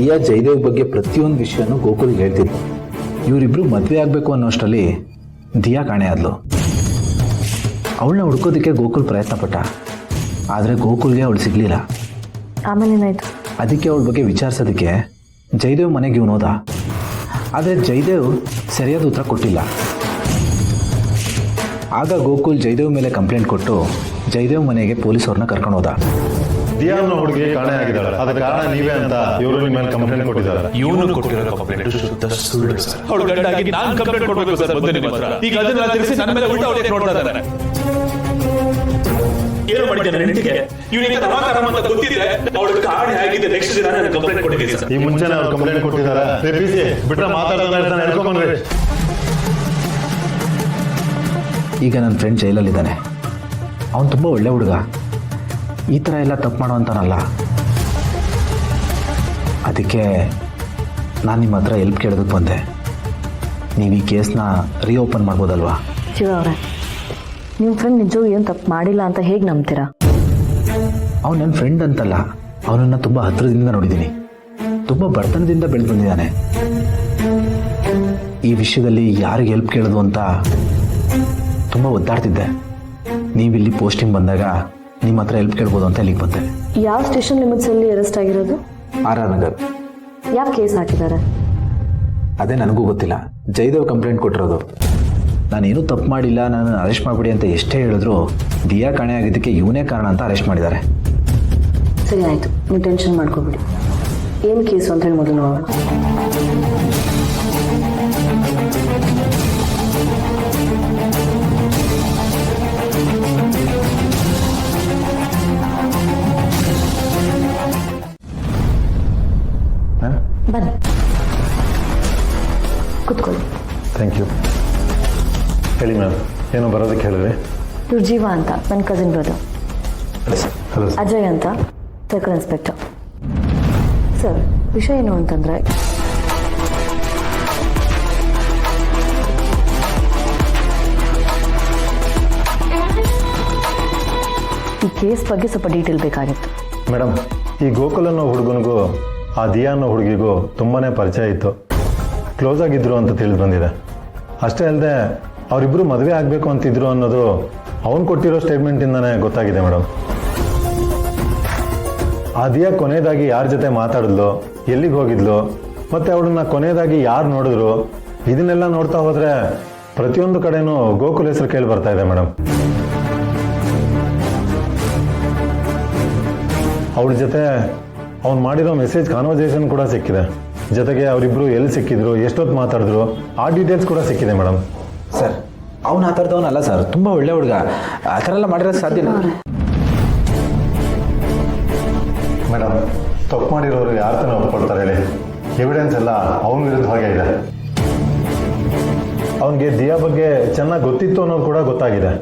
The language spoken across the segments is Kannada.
ದಿಯಾ ಜಯದೇವ್ ಬಗ್ಗೆ ಪ್ರತಿಯೊಂದು ವಿಷಯನೂ ಗೋಕುಲ್ಗೆ ಹೇಳ್ತಿದ್ರು. ಇವರಿಬ್ರು ಮದುವೆ ಆಗಬೇಕು ಅನ್ನೋಷ್ಟರಲ್ಲಿ ದಿಯಾ ಕಾಣೆ ಆದ್ಲು. ಅವಳನ್ನ ಹುಡ್ಕೋದಕ್ಕೆ ಗೋಕುಲ್ ಪ್ರಯತ್ನ ಪಟ್ಟ, ಆದರೆ ಗೋಕುಲ್ಗೆ ಅವಳು ಸಿಗ್ಲಿಲ್ಲ. ಆಮೇಲೆ ಏನಾಯ್ತು? ಅದಕ್ಕೆ ಅವಳ ಬಗ್ಗೆ ವಿಚಾರಿಸೋದಕ್ಕೆ ಜಯದೇವ್ ಮನೆಗೆ ಇವನು ಹೋದ. ಆದರೆ ಜಯದೇವ್ ಸರಿಯಾದ ಉತ್ತರ ಕೊಟ್ಟಿಲ್ಲ. ಆಗ ಗೋಕುಲ್ ಜಯದೇವ್ ಮೇಲೆ ಕಂಪ್ಲೇಂಟ್ ಕೊಟ್ಟು ಜಯದೇವ್ ಮನೆಗೆ ಪೊಲೀಸವ್ರನ್ನ ಕರ್ಕೊಂಡು ಹೋದ. ದಿಯಾ ಅನ್ನೋ ಹುಡುಗಿ ಕಾಣೆ ಆಗಿದ್ದಾಳೆ, ಅದರ ಕಾರಣ ನೀವೇ ಅಂತ ಇವರು ನಿಮ್ಮ ಮೇಲೆ ಕಂಪ್ಲೇಂಟ್ ಕೊಟ್ಟಿದ್ದಾರೆ. ಇವನು ಕೊಟ್ಟಿರೋ ಕಂಪ್ಲೇಂಟ್ ಶುದ್ಧ ಸುಳ್ಳು ಸರ್. ಅವಳು ಗಂಡಾಗಿ ನಾನು ಕಂಪ್ಲೇಂಟ್ ಕೊಡಬೇಕು ಸರ್ ಬಂದು ನಿಮ್ಮ ಹತ್ರ. ಈಗ ಅದನ್ನ ತಿರ್ಸಿ ನನ್ನ ಮೇಲೆ ಉಲ್ಟಾ ಹೊಡೆಯಕ್ಕೆ ನೋಡ್ತಾ ಇದ್ದಾನೆ. ಏನು ಮಾಡಿದ್ದೇನೆ ಹೆಂಡತಿಗೆ? ಇವನಿಗೆ ಸಮಾಚಾರ ಅಂತ ಗೊತ್ತಿದ್ರೆ ಅವಳು ಕಾಣೆ ಆಗಿದೆ ನೆಕ್ಸ್ಟ್ ದಿನ ನಾನು ಕಂಪ್ಲೇಂಟ್ ಕೊಟ್ಟಿದ್ದೀನಿ ಸರ್. ಈ ಮುಂಚೆನೇ ಅವ್ರು ಕಂಪ್ಲೇಂಟ್ ಕೊಟ್ಟಿದ್ದಾರೆ. ಬಿಸಿ ಬಿಟ್ರೆ ಮಾತಾಡ್ತಾನೆ ಹೇಳ್ಕೊಂಡ್ಬನ್ರಿ. ಈಗ ನನ್ನ ಫ್ರೆಂಡ್ ಜೈಲಲ್ಲಿದ್ದಾನೆ. ಅವನು ತುಂಬ ಒಳ್ಳೆ ಹುಡುಗ, ಈ ಥರ ಎಲ್ಲ ತಪ್ಪು ಮಾಡೋವಂತಾನಲ್ಲ. ಅದಕ್ಕೆ ನಾನು ನಿಮ್ಮ ಹತ್ರ ಹೆಲ್ಪ್ ಕೇಳೋದಕ್ಕೆ ಬಂದೆ. ನೀವು ಈ ಕೇಸ್ನ ರೀಓಪನ್ ಮಾಡ್ಬೋದಲ್ವಾ? ಶಿವ ಅವರೇ, ನಿಮ್ಮ ಫ್ರೆಂಡ್ ನಿಜವೂ ಏನು ತಪ್ಪು ಮಾಡಿಲ್ಲ ಅಂತ ಹೇಗೆ ನಂಬ್ತೀರಾ? ಅವನು ನನ್ನ ಫ್ರೆಂಡ್ ಅಂತಲ್ಲ, ಅವನನ್ನು ತುಂಬ ಹತ್ತಿರದಿಂದ ನೋಡಿದ್ದೀನಿ. ತುಂಬ ಬಡತನದಿಂದ ಬೆಳೆದು ಬಂದಿದ್ದಾನೆ. ಈ ವಿಷಯದಲ್ಲಿ ಯಾರಿಗೆ ಹೆಲ್ಪ್ ಕೇಳೋದು ಅಂತ ತುಂಬ ಒದ್ದಾಡ್ತಿದ್ದೆ. ನೀವಿಲ್ಲಿ ಪೋಸ್ಟಿಂಗ್ ಬಂದಾಗ ನಿಮ್ಮ ಹತ್ರ ಹೆಲ್ಪ್ ಕೇಳ್ಬೋದು ಅಂತ ಇಲ್ಲಿಗೆ ಬಂದೆ. ಯಾವ ಸ್ಟೇಷನ್ ಲಿಮಿಟ್ಸಲ್ಲಿ ಅರೆಸ್ಟ್ ಆಗಿರೋದು? RR ನಗರ್. ಯಾವ ಕೇಸ್ ಹಾಕಿದ್ದಾರೆ? ಅದೇ ನನಗೂ ಗೊತ್ತಿಲ್ಲ. ಜಯದೇವ್ ಕಂಪ್ಲೇಂಟ್ ಕೊಟ್ಟಿರೋದು. ನಾನೇನು ತಪ್ಪು ಮಾಡಿಲ್ಲ, ನಾನು ಅರೆಸ್ಟ್ ಮಾಡಿಬಿಡಿ ಅಂತ ಎಷ್ಟೇ ಹೇಳಿದ್ರು ದಿಯಾ ಕಾಣೆ ಆಗಿದ್ದಕ್ಕೆ ಇವನೇ ಕಾರಣ ಅಂತ ಅರೆಸ್ಟ್ ಮಾಡಿದ್ದಾರೆ. ಸರಿ ಆಯಿತು, ನೀವು ಟೆನ್ಷನ್ ಮಾಡ್ಕೋಬಿಡಿ. ಏನು ಕೇಸು ಅಂತ ಹೇಳಿ ಮೊದಲು ನೋಡೋಣ. ಬನ್ನಿ ಕೂತ್ಕೊಳ್ಳಿ. Thank you. ಹೇಳಿ ಮ್ಯಾಮ್, ಏನೋ ಬರೋದಕ್ಕೆ ಹೇಳಿದ್ರಿ? ಇವ್ರು ಜೀವ ಅಂತ ನನ್ನ ಕಸಿನ್ ಬ್ರದರ್. ಹಲೋ. ಅಜಯ್ ಅಂತ ಸರ್ಕಲ್ ಇನ್ಸ್ಪೆಕ್ಟರ್. ಸರ್, ವಿಷಯ ಏನು ಅಂತಂದರೆ ಈ ಕೇಸ್ ಬಗ್ಗೆ ಸ್ವಲ್ಪ ಡೀಟೇಲ್ ಬೇಕಾಗಿತ್ತು. ಮೇಡಮ್, ಈ ಗೋಕುಲ್ ಅನ್ನೋ ಹುಡುಗನಿಗೂ ಆ ದಿಯಾ ಅನ್ನೋ ಹುಡುಗಿಗೂ ತುಂಬಾ ಪರಿಚಯ ಇತ್ತು. ಕ್ಲೋಸ್ ಆಗಿದ್ರು ಅಂತ ತಿಳಿದು ಬಂದಿದೆ. ಅಷ್ಟೇ ಅಲ್ಲದೆ ಅವರಿಬ್ಬರು ಮದುವೆ ಆಗಬೇಕು ಅಂತಿದ್ರು ಅನ್ನೋದು ಅವನು ಕೊಟ್ಟಿರೋ ಸ್ಟೇಟ್ಮೆಂಟಿಂದನೇ ಗೊತ್ತಾಗಿದೆ ಮೇಡಮ್. ಆ ದಿಯಾ ಕೊನೆಯದಾಗಿ ಯಾರ ಜೊತೆ ಮಾತಾಡಿದ್ಲು, ಎಲ್ಲಿಗೆ ಹೋಗಿದ್ಲು, ಮತ್ತು ಅವಳನ್ನ ಕೊನೆಯದಾಗಿ ಯಾರು ನೋಡಿದ್ರು, ಇದನ್ನೆಲ್ಲ ನೋಡ್ತಾ ಹೋದರೆ ಪ್ರತಿಯೊಂದು ಕಡೆನೂ ಗೋಕುಲ್ ಹೆಸರು ಕೇಳಿ ಬರ್ತಾ ಇದೆ ಮೇಡಮ್. ಅವಳ ಜೊತೆ ಅವ್ನು ಮಾಡಿರೋ ಮೆಸೇಜ್ ಕಾನ್ವರ್ಸೇಷನ್ ಕೂಡ ಸಿಕ್ಕಿದೆ. ಜೊತೆಗೆ ಅವರಿಬ್ಬರು ಎಲ್ಲಿ ಸಿಕ್ಕಿದ್ರು, ಎಷ್ಟೊತ್ತು ಮಾತಾಡಿದ್ರು, ಆ ಡೀಟೇಲ್ಸ್ ಕೂಡ ಸಿಕ್ಕಿದೆ ಮೇಡಮ್. ಸರ್, ಅವನು ಆ ಥರದವನಲ್ಲ ಸರ್, ತುಂಬ ಒಳ್ಳೆ ಹುಡುಗ. ಆ ಥರ ಎಲ್ಲ ಮಾಡಿರೋದು ಸಾಧ್ಯ ಇಲ್ಲ ಮೇಡಮ್. ತಪ್ಪು ಮಾಡಿರೋರು ಯಾರ ತಾನೇ ಒಪ್ಕೊಳ್ತಾರೆ ಹೇಳಿ? ಎವಿಡೆನ್ಸ್ ಎಲ್ಲ ಅವನ ವಿರುದ್ಧವಾಗೇ ಇದೆ. ಅವನಿಗೆ ದಿಯಾ ಬಗ್ಗೆ ಚೆನ್ನಾಗಿ ಗೊತ್ತಿತ್ತು ಅನ್ನೋದು ಕೂಡ ಗೊತ್ತಾಗಿದೆ.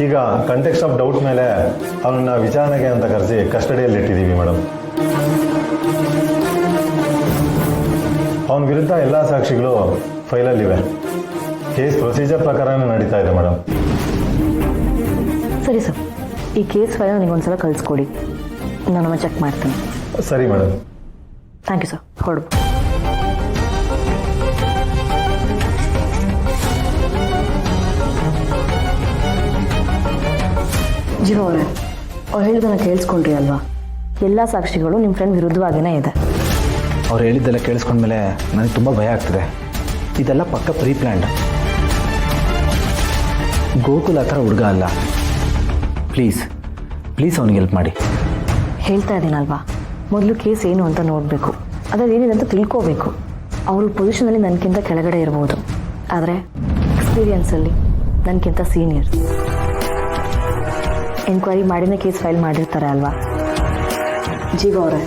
ಈಗ ಕಂಟೆಕ್ಸ್ಟ್ ಆಫ್ ಡೌಟ್ ಮೇಲೆ ಅವನನ್ನ ವಿಚಾರಣೆಗೆ ಅಂತ ಕರೆಸಿ ಕಸ್ಟಡಿಯಲ್ಲಿ ಇಟ್ಟಿದ್ದೀವಿ ಮೇಡಮ್. ಅವನ ವಿರುದ್ಧ ಎಲ್ಲ ಸಾಕ್ಷಿಗಳು ಫೈಲಲ್ಲಿವೆ. ಕೇಸ್ ಪ್ರೊಸೀಜರ್ ಪ್ರಕಾರನೇ ನಡೀತಾ ಇದೆ ಮೇಡಮ್. ಸರಿ ಸರ್, ಈ ಕೇಸ್ ಫೈಲ್ ನನಗೊಂದ್ಸಲ ಕಳಿಸ್ಕೊಡಿ, ನಾನು ಚೆಕ್ ಮಾಡ್ತೀನಿ. ಸರಿ ಮೇಡಮ್. Thank you sir. ಹೊರಡು. ಜೀವ ಅವರೇ, ಅವ್ರು ಹೇಳಿದ್ದನ್ನು ಕೇಳಿಸ್ಕೊಂಡ್ರಿ ಅಲ್ವಾ? ಎಲ್ಲ ಸಾಕ್ಷಿಗಳು ನಿಮ್ಮ ಫ್ರೆಂಡ್ ವಿರುದ್ಧವಾಗಿಯೇ ಇದೆ. ಅವ್ರು ಹೇಳಿದ್ದೆಲ್ಲ ಕೇಳಿಸ್ಕೊಂಡ್ಮೇಲೆ ನನಗೆ ತುಂಬ ಭಯ ಆಗ್ತದೆ. ಇದೆಲ್ಲ ಪಕ್ಕ ಪ್ರೀ ಪ್ಲ್ಯಾಂಡ್. ಗೋಕುಲ್ ಆ ಥರ ಹುಡುಗ ಅಲ್ಲ. ಪ್ಲೀಸ್ ಪ್ಲೀಸ್ ಅವ್ನಿಗೆ ಹೆಲ್ಪ್ ಮಾಡಿ. ಹೇಳ್ತಾ ಇದ್ದೀನಲ್ವಾ, ಮೊದಲು ಕೇಸ್ ಏನು ಅಂತ ನೋಡಬೇಕು, ಅದ್ರಲ್ಲಿ ಏನಿದೆ ಅಂತ ತಿಳ್ಕೋಬೇಕು. ಅವ್ರ ಪೊಸಿಷನಲ್ಲಿ ನನಗಿಂತ ಕೆಳಗಡೆ ಇರ್ಬೋದು, ಆದರೆ ಎಕ್ಸ್ಪೀರಿಯನ್ಸಲ್ಲಿ ನನಗಿಂತ ಸೀನಿಯರ್. ಎಂಕ್ವೈರಿ ಮಾಡಿನೇ ಕೇಸ್ ಫೈಲ್ ಮಾಡಿರ್ತಾರೆ ಅಲ್ವಾ? ಜೀವ ಅವರೇ,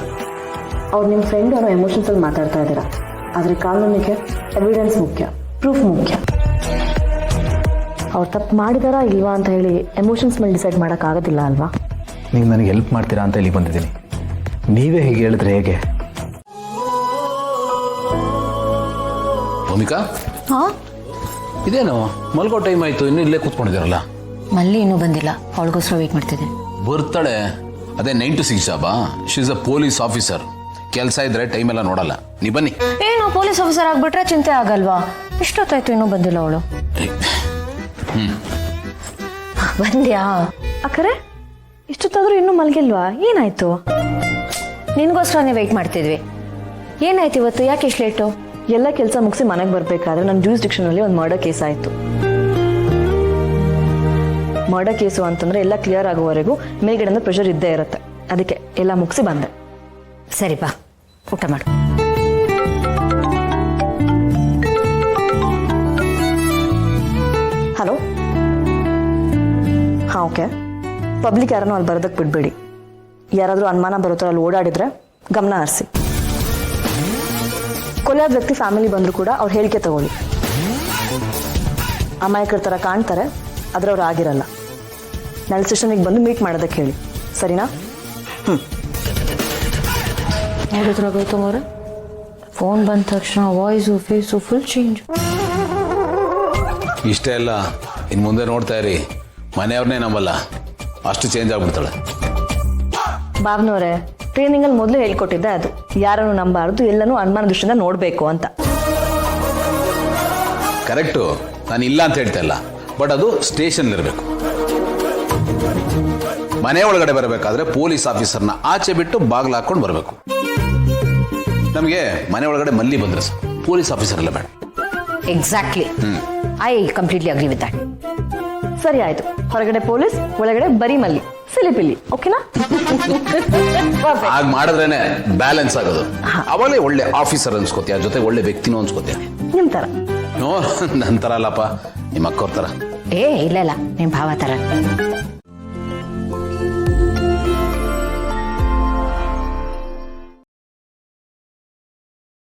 ಅವ್ರು ನಿಮ್ಮ ಫ್ರೆಂಡ್ ಅನ್ನೋ ಎಮೋಷನ್ಸಲ್ಲಿ ಮಾತಾಡ್ತಾ ಇದ್ದೀರಾ, ಆದರೆ ಕಾನೂನಿಗೆ ಎವಿಡೆನ್ಸ್ ಮುಖ್ಯ, ಪ್ರೂಫ್ ಮುಖ್ಯ. ಅವ್ರು ತಪ್ಪು ಮಾಡಿದಾರಾ ಇಲ್ವಾ ಅಂತ ಹೇಳಿ ಎಮೋಷನ್ಸ್ ಮೇಲೆ ಡಿಸೈಡ್ ಮಾಡೋಕ್ಕಾಗೋದಿಲ್ಲ ಅಲ್ವಾ? ನೀವು ನನಗೆ ಹೆಲ್ಪ್ ಮಾಡ್ತೀರಾ ಅಂತ ಇಲ್ಲಿ ಬಂದಿದ್ದೀನಿ. ನೀವೇ ಹೀಗೆ ಹೇಳಿದ್ರೆ ಹೇಗೆ? ಭೂಮಿಕಾ, ಹಾಂ, ಇದೇನು ಮಲ್ಗೋ ಟೈಮ್ ಆಯಿತು, ಇನ್ನೂ ಇಲ್ಲೇ ಕೂತ್ಕೊಂಡಿದ್ದೀರಲ್ಲ? ಮಲ್ಲಿ ಇನ್ನೂ ಬಂದಿಲ್ಲ, ಅವಳಿಗೋಸ್ಕರ ವೇಟ್ ಮಾಡ್ತಿದ್ದೆ. ಬರ್ತಾಳೆ, ಅದೇ 9 to 6 ಜಾಬಾ. She is a police officer. ಕೆಲಸ ಇದ್ರೆ ಟೈಮ್ ಎಲ್ಲ ನೋಡಲ್ಲ. ನೀ ಬನ್ನಿ. ಏನು ಪೊಲೀಸ್ ಆಫೀಸರ್ ಆಗ್ಬಿಟ್ರೆ ಚಿಂತೆ ಆಗಲ್ವಾ? ಇಷ್ಟೊತ್ತಾಯ್ತು ಇನ್ನೂ ಬಂದಿಲ್ಲ ಅವಳು. ಬಂದ್ಯಾ ಅಕ್ಕರೆ? ಇಷ್ಟೊತ್ತಾದ್ರೂ ಇನ್ನೂ ಮಲಗಿಲ್ವಾ? ಏನಾಯ್ತು? ನಿನ್ಗೋಸ್ಕರನೇ ವೆಯ್ಟ್ ಮಾಡ್ತಿದ್ವಿ. ಏನಾಯ್ತು ಇವತ್ತು? ಯಾಕೆ ಇಷ್ಟು ಲೇಟು? ಎಲ್ಲ ಕೆಲಸ ಮುಗಿಸಿ ಮನೆಗೆ ಬರಬೇಕಾದ್ರೆ ನನ್ನ ಜ್ಯೂರಿಸ್ಡಿಕ್ಷನಲ್ಲಿ ಒಂದು ಮರ್ಡರ್ ಕೇಸ್ ಆಯಿತು. ಮರ್ಡರ್ ಕೇಸು ಅಂತಂದ್ರೆ ಎಲ್ಲ ಕ್ಲಿಯರ್ ಆಗುವವರೆಗೂ ಮೇಲ್ಗಡೆಯಿಂದ ಪ್ರೆಷರ್ ಇದ್ದೇ ಇರುತ್ತೆ. ಅದಕ್ಕೆ ಎಲ್ಲ ಮುಗಿಸಿ ಬಂದೆ. ಸರಿ ಬಾ, ಊಟ ಮಾಡು. ಹಲೋ. ಹಾಂ, ಓಕೆ. ಪಬ್ಲಿಕ್ ಯಾರನ್ನೂ ಅಲ್ಲಿ ಬರೋದಕ್ಕೆ ಬಿಡಬೇಡಿ. ಯಾರಾದರೂ ಅನುಮಾನ ಬರೋ ಥರ ಅಲ್ಲಿ ಓಡಾಡಿದ್ರೆ ಗಮನ ಹರಿಸಿ. ಕೊಲೆಯಾದ ವ್ಯಕ್ತಿ ಫ್ಯಾಮಿಲಿ ಬಂದರೂ ಕೂಡ ಅವ್ರ ಹೇಳಿಕೆ ತಗೊಳ್ಳಿ. ಅಮಾಯಕರ ಥರ ಕಾಣ್ತಾರೆ, ಆದರೆ ಅವ್ರು ಆಗಿರಲ್ಲ. ನಾಳೆ ಸ್ಟೇಷನಿಗೆ ಬಂದು ಮೀಟ್ ಮಾಡೋದಕ್ಕೆ ಹೇಳಿ, ಸರಿನಾ? ನೋಡಿದ್ರೆ ಗೌತಮ್ ಅವರೇ, ಫೋನ್ ಬಂದ ತಕ್ಷಣ ವಾಯ್ಸು ಫೇಸು ಫುಲ್ ಚೇಂಜ್. ಇಷ್ಟೇ ಅಲ್ಲ, ಇನ್ನು ಮುಂದೆ ನೋಡ್ತಾ ಇರಿ, ಮನೆಯವ್ರನ್ನೇ ನಂಬಲ್ಲ, ಅಷ್ಟು ಚೇಂಜ್ ಆಗ್ಬಿಡ್ತಾಳೆ. ಬಾಬ್ನವರೇ, ಟ್ರೈನಿಂಗಲ್ಲಿ ಮೊದಲು ಹೇಳ್ಕೊಟ್ಟಿದ್ದೆ ಅದು. ಯಾರನ್ನು ನಂಬಾರ್ದು, ಎಲ್ಲನೂ ಅನುಮಾನ ದೃಷ್ಟಿಯಿಂದ ನೋಡಬೇಕು ಅಂತ. ಕರೆಕ್ಟು, ನಾನು ಇಲ್ಲ ಅಂತ ಹೇಳ್ತಾ ಇಲ್ಲ, ಬಟ್ ಅದು ಸ್ಟೇಷನ್ ಇರಬೇಕು. ಮನೆ ಒಳಗಡೆ ಬರಬೇಕಾದ್ರೆ ಪೊಲೀಸ್ ಆಫೀಸರ್ನ ಆಚೆ ಬಿಟ್ಟು ಬಾಗಿಲು ಹಾಕೊಂಡು ಬರಬೇಕು. ನಮಗೆ ಮನೆ ಒಳಗಡೆ ಮಲ್ಲಿ ಬಂದ್ರೆ ಪೊಲೀಸ್ ಆಫೀಸರ್ ಎಲ್ಲ ಬೇಡ. Exactly, I completely agree with that. ಸರಿ ಆಯ್ತು. ಹೊರಗಡೆ ಪೊಲೀಸ್, ಒಳಗಡೆ ಬರೀ ಮಲ್ಲಿ, ಸಿಲಿಪಿಲ್ಲಿ. ಓಕೆನಾ? ಹಾಗೆ ಮಾಡಿದ್ರೇನೆ ಬ್ಯಾಲೆನ್ಸ್ ಆಗೋದು. ಅವಾಗಲೇ ಒಳ್ಳೆ ಆಫೀಸರ್ ಅನ್ಸ್ಕೋತೀಯ, ಜೊತೆ ಒಳ್ಳೆ ವ್ಯಕ್ತಿನೂ ಅನ್ಸ್ಕೋತೀಯ. ನಿಮ್ ತರ. ನೋ, ನನ್ನ ತರ ಅಲ್ಲಪ್ಪ, ನಿಮ್ಮ ಅಕ್ಕವ್ರ ತರ. ಇಲ್ಲ ನಿಮ್ ಭಾವ ತರ.